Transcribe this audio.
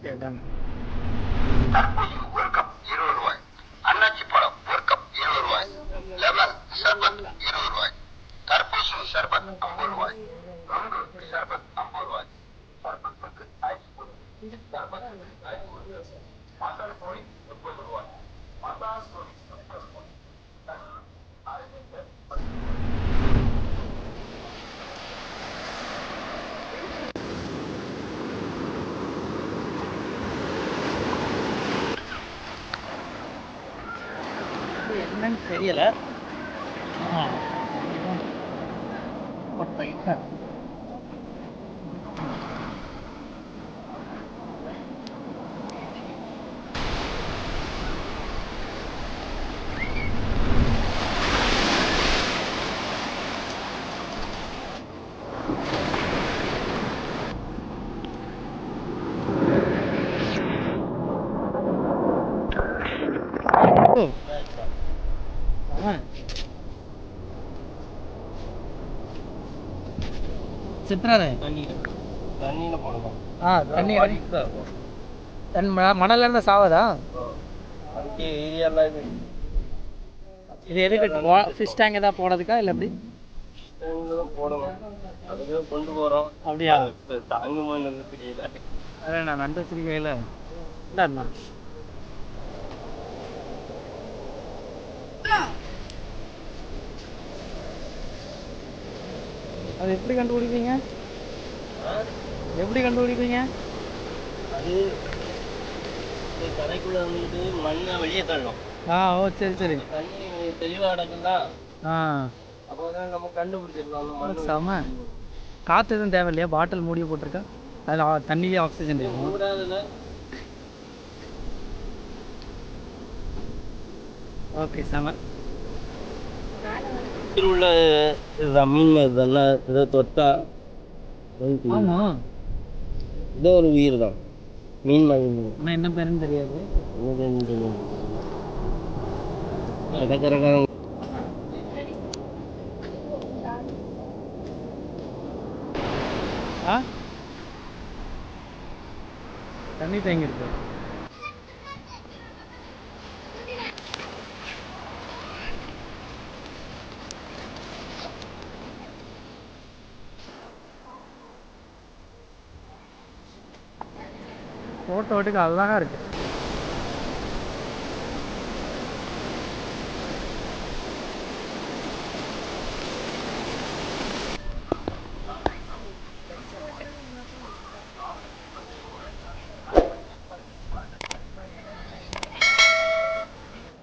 Okay done. தர்பூசணி ஒரு cup ரூ. 20. அன்னாச்சி பழம் ஒரு கப் ரூ. 20. லெமன் சர்பத் ரூ. 20. தர்பூசணி சர்பத் ரூ. 50. மாதுளை சர்பத் ரூ. 50. சர்பத்துக்கு ஐஸ் போடு. சர்பத்துக்கு ஐஸ் போடு. மசால் பொடி ரூ. 30. மசால் பொடி 30. என்னன்னு தெரியல. சித்ராதே தண்ணியில போடணும். தண்ணி மணல்ல இருந்தா சாவதா? இது எதுக்கு ஃபிஷ் டேங்க் ஏதாவது போடுறதுக்கா இல்லை எப்படி போடணும்? அதுவே கொண்டு போறோம். அப்படியா? தாங்குமான்னு தெரியல. அதே நான் நண்டு வச்சிருக்கையில் இந்தாண்ணா அது எப்படி கண்டுபிடிப்பீங்க? எப்படி கண்டுபிடிப்பீங்க? அது கரைக்குள்ள வந்துட்டு மண்ணை வெளியே தள்ளும். ஓ சரி சரி. தண்ணி தெளிவாக அடக்குதா? அப்போதான் நம்ம கண்டுபிடிச்சிருக்கோம். செம. காற்று எதுவும் தேவையில்லையா? பாட்டில் மூடி போட்டிருக்கா? அதில் தண்ணியே ஆக்சிஜன் ஊடாதுல. ஓகே செம. உள்ள இதுதான் மீன் இதெல்லாம் இதை தொட்டா. ஆமாம், இதோ ஒரு உயிர் தான் மீன் மாதிரி. ஆனால் என்ன பேருன்னு தெரியாது. இடக்கரக்காரங்க தண்ணி தேங்கிருக்கு. ஃபோட்டோ ஓட்டுக்கு அழகாக இருக்குது.